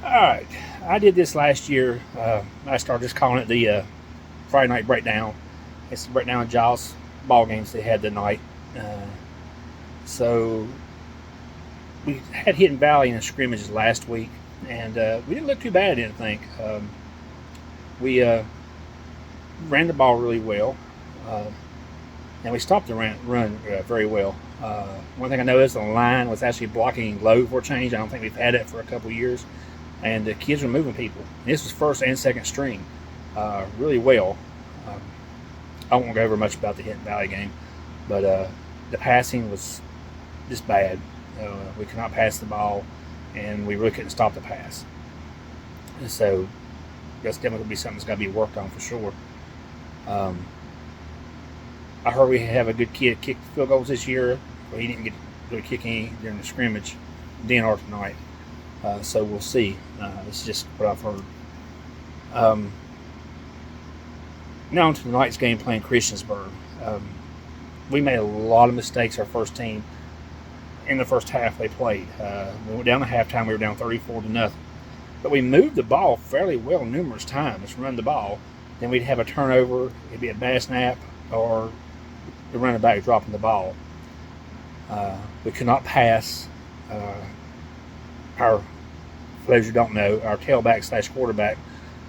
All right, I did this last year. I started just calling it the Friday night breakdown. It's the breakdown of Giles ball games they had tonight. Uh, so we had Hidden Valley in the scrimmages last week, and we didn't look too bad. I didn't think. We ran the ball really well, uh, and we stopped the run very well. One thing I noticed, the line was actually blocking low for a change. I don't think we've had it for a couple of years, and the kids were moving people. And this was first and second string, really well. Um, I won't go over much about the Hidden Valley game, but the passing was just bad. We could not pass the ball, and we really couldn't stop the pass. And so that's definitely going to be something that's got to be worked on for sure. Um, I heard we have a good kid kick field goals this year. Well, he didn't get really kick any during the scrimmage, DNR tonight. So we'll see. It's just what I've heard. Um, Now on to tonight's game playing Christiansburg. We made a lot of mistakes our first team in the first half they played. We went down to halftime. We were down 34 to nothing. But we moved the ball fairly well numerous times. Run the ball. Then we'd have a turnover. It'd be a bad snap or the running back dropping the ball. We could not pass. Our, for those who don't know, our tailback slash quarterback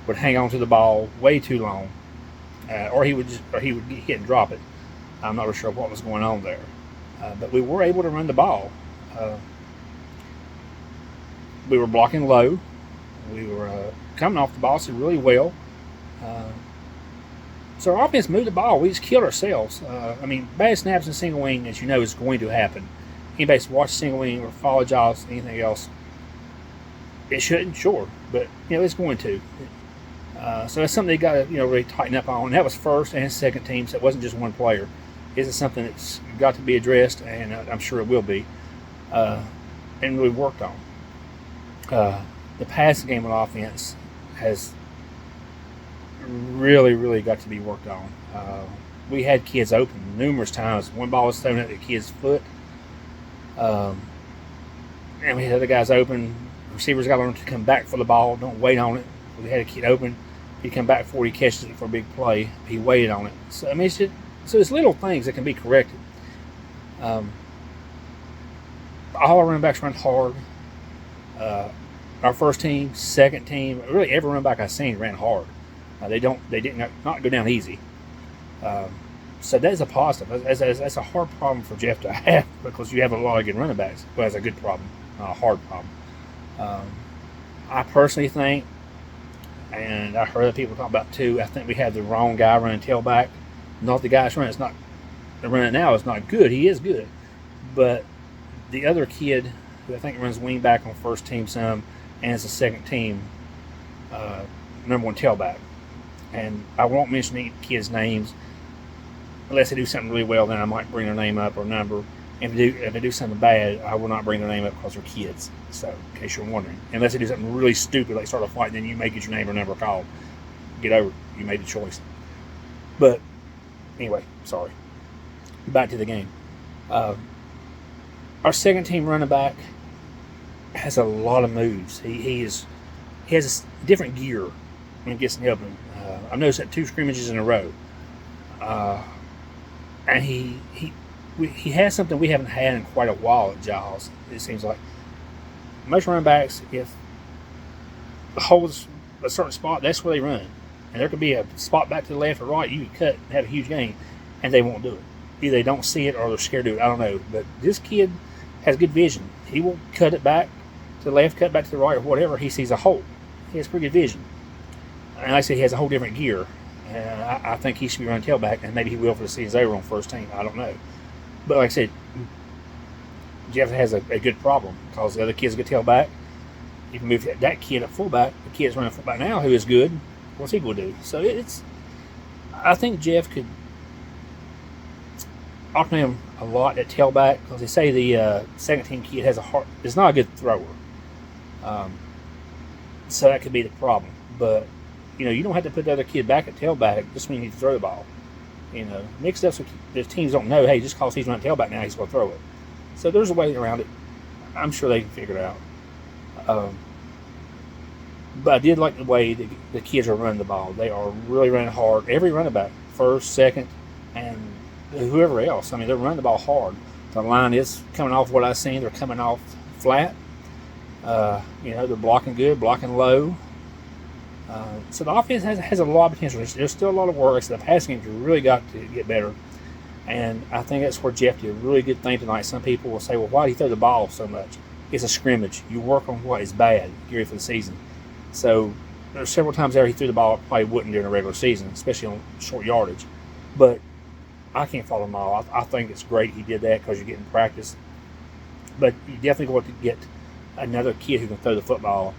would hang on to the ball way too long, or he would get hit and drop it. I'm not really sure what was going on there, but we were able to run the ball. Uh, we were blocking low. We were coming off the ball so really well. Uh, so our offense moved the ball. We just killed ourselves. I mean, bad snaps and single wing, as you know, is going to happen. Anybody that's watched single wing or follow Giles, anything else, it shouldn't, sure, but it's going to. So that's something they got to really tighten up on. And that was first and second teams. So it wasn't just one player. This is something that's got to be addressed, and I'm sure it will be, and really worked on. The passing game on offense has really, really got to be worked on. We had kids open numerous times. One ball was thrown at the kid's foot, um, and we had other guys open. Receivers got to learn to come back for the ball. Don't wait on it. We had a kid open. He come back before he catches it for a big play. He waited on it. So I mean, it's little things that can be corrected. Um, all our running backs run hard. Uh, our first team, second team, really every running back I've seen ran hard. They did not go down easy. Um, so that's a positive. That's a hard problem for Jeff to have because you have a lot of good running backs. Well, that's a good problem, not a hard problem. Um, I personally think, and I heard other people talk about too, I think we have the wrong guy running tailback. Not the guy that's running. It's not the running now is not good. He is good, but the other kid who I think runs wing back on first team some and is a second team number one tailback. And I won't mention any kids' names unless they do something really well. Then I might bring their name up or number. If they do something bad, I will not bring their name up because they're kids. So, in case you're wondering, unless they do something really stupid, like start a fight, then you may get your name or number called. Get over it. You made the choice. But anyway, sorry. Back to the game. Uh, our second team running back has a lot of moves. He has a different gear when he gets in the open. I've noticed that two scrimmages in a row, and he has something we haven't had in quite a while at Giles. It seems like most running backs, if the holds a certain spot, that's where they run. And there could be a spot back to the left or right, you can cut and have a huge gain, and they won't do it. Either they don't see it or they're scared to do it. I don't know. But this kid has good vision. He will cut it back to the left, cut back to the right, or whatever. He sees a hole. He has pretty good vision. And like I said, he has a whole different gear. And I think he should be running tailback, and maybe he will for the season's over on first team. I don't know. But like I said, Jeff has a good problem because the other kid's a good tailback. You can move that kid at fullback. The kid's running fullback now who is good. What's he going to do? So I think Jeff could alternate him a lot at tailback because they say the second team kid is not a good thrower. So that could be the problem. But you don't have to put the other kid back at tailback just when you need to throw the ball. Mixed up so the teams don't know, hey, just because he's running tailback now, he's going to throw it. So there's a way around it. I'm sure they can figure it out. But I did like the way the kids are running the ball. They are really running hard. Every running back, first, second, and whoever else. I mean, they're running the ball hard. The line is coming off what I've seen. They're coming off flat. They're blocking good, blocking low. So the offense has a lot of potential. There's still a lot of work. So the passing game's really got to get better. And I think that's where Jeff did a really good thing tonight. Some people will say, well, why do you throw the ball so much? It's a scrimmage. You work on what is bad, get ready for the season. So there's several times there he threw the ball probably wouldn't during a regular season, especially on short yardage. But I can't follow them all. I think it's great he did that because you're getting practice. But you definitely want to get another kid who can throw the football,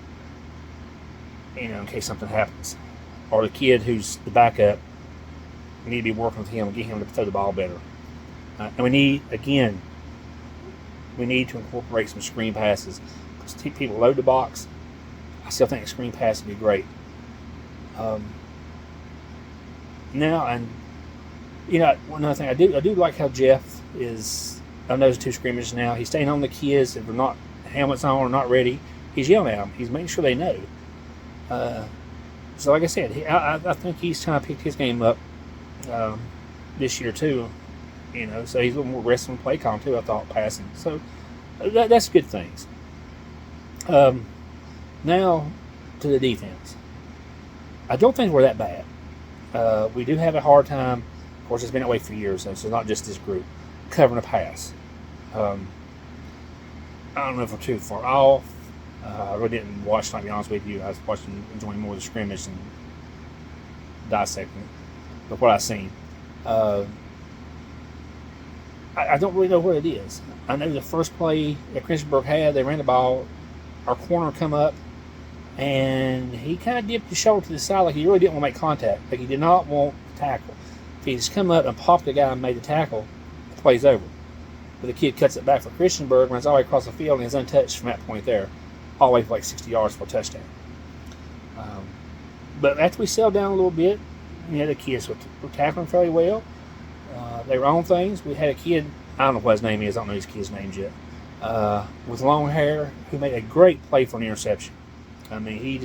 in case something happens. Or the kid who's the backup, you need to be working with him and get him to throw the ball better. And we need to incorporate some screen passes. Because people load the box. I still think a screen pass would be great. One other thing, I do like how Jeff is. I know there's 2 scrimmages now. He's staying on the kids if they're not helmets on or not ready. He's yelling at them. He's making sure they know. So like I said, I think he's trying to pick his game up this year too. So he's a little more aggressive in play calling too. I thought passing. So that's good things. Now to the defense. I don't think we're that bad. We do have a hard time. Of course, it's been that way for years, so it's not just this group covering a pass. I don't know if we're too far off. I really didn't watch, to be honest with you. I was enjoying more of the scrimmage and dissecting but what I've seen. I don't really know what it is. I know the first play that Christiansburg had, they ran the ball. Our corner come up, and he kind of dipped his shoulder to the side like he really didn't want to make contact. Like he did not want to tackle. If he just come up and popped the guy and made the tackle, the play's over. But the kid cuts it back for Christiansburg, runs all the way across the field, and is untouched from that point there, all the way for like 60 yards for a touchdown. But after we settled down a little bit, the kids were tackling fairly well. They were on things. We had a kid, I don't know what his name is, I don't know his kid's names yet, with long hair, who made a great play for an interception. I mean, he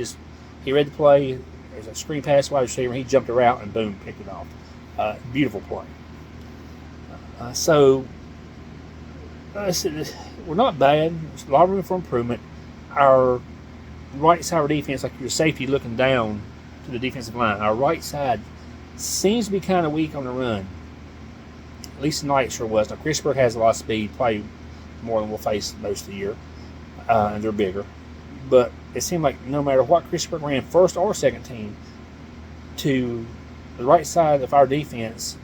read the play. There's a screen pass wide receiver, and he jumped a route and boom, picked it off. Beautiful play. We're not bad. There's a lot of room for improvement. Our right side of our defense, like your safety looking down to the defensive line, our right side seems to be kind of weak on the run. At least tonight it sure was. Now, Christiansburg has a lot of speed, probably more than we'll face most of the year, and they're bigger. But it seemed like no matter what Christiansburg ran, first or second team, to the right side of our defense,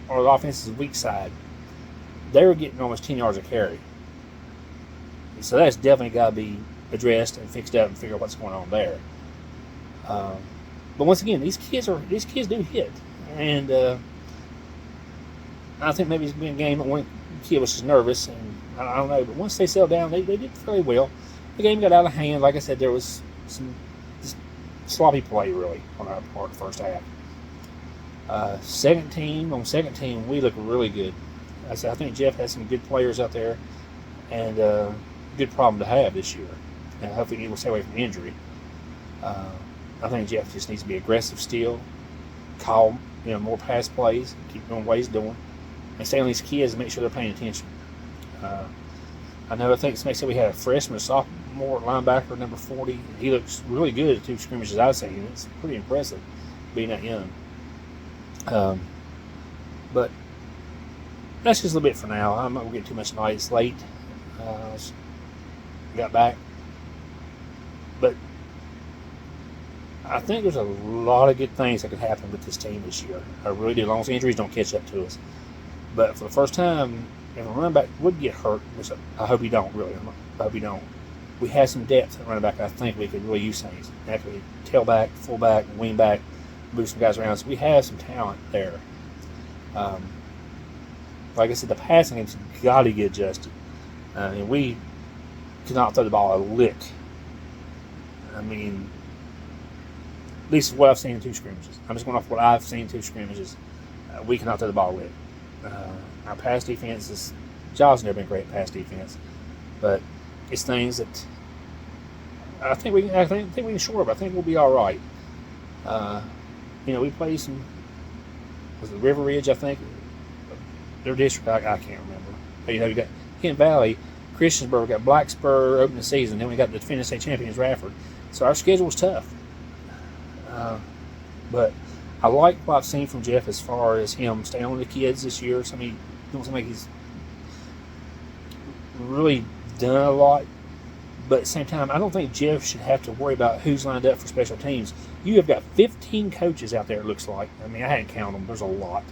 or the offense's weak side, they were getting almost 10 yards a carry. So that's definitely got to be addressed and fixed up and figure out what's going on there. But once again, these kids do hit, and I think maybe it's been a game that one kid was just nervous, and I don't know. But once they settled down, they did fairly well. The game got out of hand. Like I said, there was some just sloppy play really on our part the first half. Second team, we look really good. I think Jeff has some good players out there, and good problem to have this year. And hopefully he will stay away from injury. I think Jeff just needs to be aggressive still, call more pass plays, keep doing what he's doing, and stay on these kids and make sure they're paying attention. I think Smith said we had a freshman, sophomore linebacker, number 40. He looks really good at 2 scrimmages I've seen. It's pretty impressive being that young. But that's just a little bit for now. I'm not going to get too much tonight. It's late. Got back. But I think there's a lot of good things that could happen with this team this year. I really do, as long as injuries don't catch up to us. But for the first time, if a running back would get hurt, which I hope he don't, really. I hope he don't. We have some depth at running back. I think we could really use things. Actually, tailback, fullback, wingback, move some guys around. So we have some talent there. Like I said, the passing game's got to get adjusted. And we cannot throw the ball a lick. I mean, at least what I've seen in 2 scrimmages. I'm just going off what I've seen in 2 scrimmages. We cannot throw the ball a lick. Our pass defense is, Giles has never been great at pass defense, but it's things that I think we can shore up. I think we'll be all right. We play some. Was it River Ridge? I think their district. I can't remember. But, you got Kent Valley, Christiansburg, we got Black Spur opening the season. Then we got the defending state champions Radford. So our schedule's tough. But I like what I've seen from Jeff as far as him staying on the kids this year. So don't seem like he's really done a lot. But at the same time, I don't think Jeff should have to worry about who's lined up for special teams. You have got 15 coaches out there, it looks like. I mean, I hadn't counted them. There's a lot.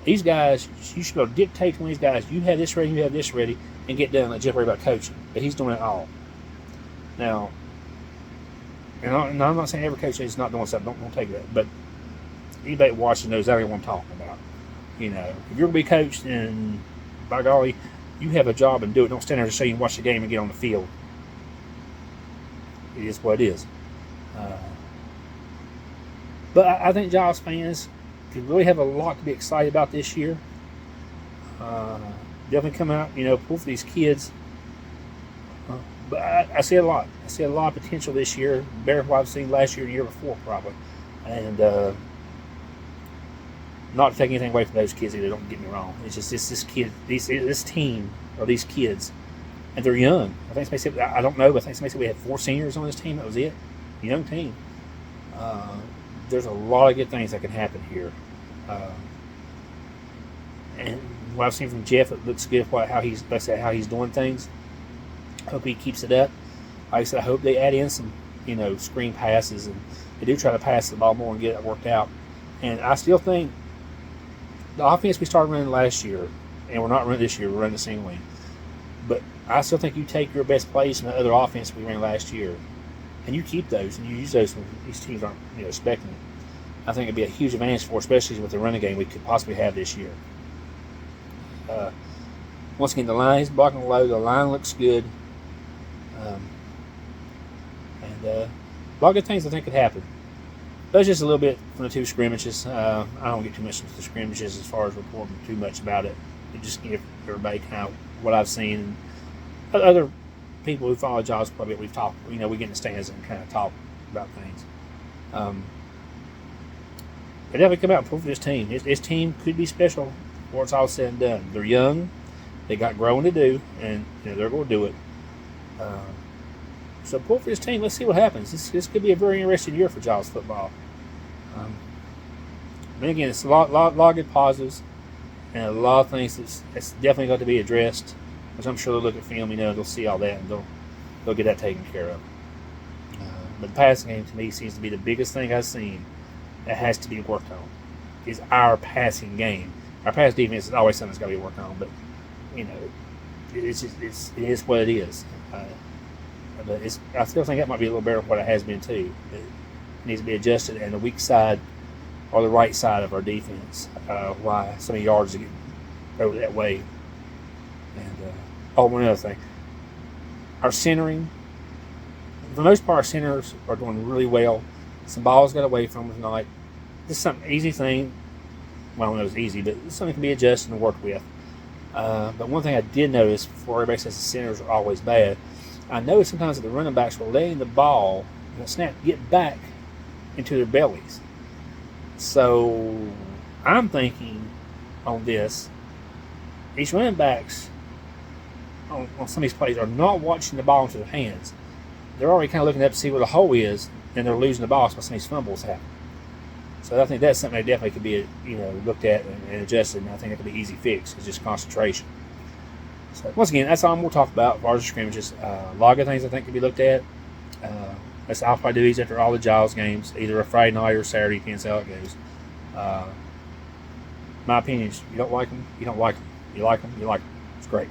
These guys, you should be able to dictate to these guys, you have this ready, you have this ready, and get done. Let Jeff worry about coaching. But he's doing it all. Now, and I'm not saying every coach is not doing something. Don't take that. But anybody watching knows exactly what I'm talking about. If you're going to be coached, then by golly, you have a job and do it. Don't stand there just so you can watch the game and get on the field. It is what it is. But I think Giles fans could really have a lot to be excited about this year. Definitely come out, pull for these kids. But I see a lot. I see a lot of potential this year. Better than what I've seen last year and the year before, probably. And not to take anything away from those kids either, don't get me wrong. It's just this team, or these kids, and they're young. I think somebody said, I don't know, but I think somebody said we had 4 seniors on this team. That was it. Young team. There's a lot of good things that can happen here. And what I've seen from Jeff, it looks good how he's doing things. I hope he keeps it up. Like I said, I hope they add in some, screen passes, and they do try to pass the ball more and get it worked out. And I still think the offense we started running last year, and we're not running this year, we're running the same wing. But I still think you take your best plays from the other offense we ran last year, and you keep those, and you use those when these teams aren't expecting it. I think it'd be a huge advantage for, especially with the running game we could possibly have this year. Once again, the line is blocking low. The line looks good. And a lot of good things I think could happen. But just a little bit from the 2 scrimmages. I don't get too much into the scrimmages as far as reporting too much about it. Just give everybody kind of what I've seen. Other people who follow Giles probably we've talked. We get in the stands and kind of talk about things. They definitely come out and prove for this team. This team could be special before it's all said and done. They're young. They got growing to do, and they're going to do it. So pull for this team. Let's see what happens. This could be a very interesting year for Giles football. And again, it's a lot of good positives, and a lot of things that's definitely got to be addressed. Because I'm sure they'll look at film, they'll see all that, and they'll get that taken care of. But the passing game to me seems to be the biggest thing I've seen that has to be worked on. Is our passing game. Our pass defense is always something that's got to be worked on, but it is what it is. But I still think that might be a little better than what it has been too. It needs to be adjusted, and the weak side or the right side of our defense. Why so many yards get over that way. And one other thing, our centering. For the most part, our centers are doing really well. Some balls got away from them tonight. This is some easy thing. Well, I don't know if it's easy, but it's something that can be adjusted and worked with. But one thing I did notice, before everybody says the centers are always bad, I noticed sometimes that the running backs were letting the ball, the snap, get back into their bellies. So I'm thinking on this, these running backs on some of these plays are not watching the ball into their hands. They're already kind of looking up to see where the hole is, and they're losing the ball. So some of these fumbles happen. So I think that's something that definitely could be looked at and adjusted, and I think it could be easy fix. It's just concentration. So once again, that's all I'm going to talk about as far as the scrimmages. A lot of good things I think could be looked at. I'll probably do these after all the Giles games, either a Friday night or Saturday, depends how it goes. My opinion is, you don't like them, you don't like them. You like them, you like them. It's great.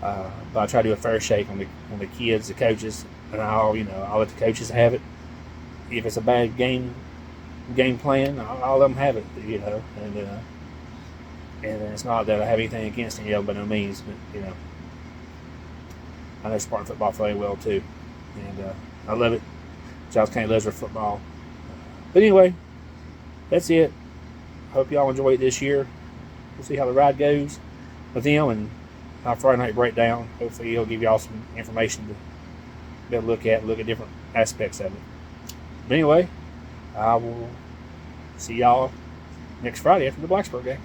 But I try to do a fair shake on the kids, the coaches, and I'll let the coaches have it. If it's a bad game plan, I'll let them have it, and it's not that I have anything against it, by no means, but I know Spartan football fairly well too, and I love it. Giles County loves their football. But anyway, that's it. Hope y'all enjoy it this year. We'll see how the ride goes with them and our Friday night breakdown. Hopefully he'll give y'all some information be able to look at different aspects of it. But anyway, I will see y'all next Friday after the Blacksburg game.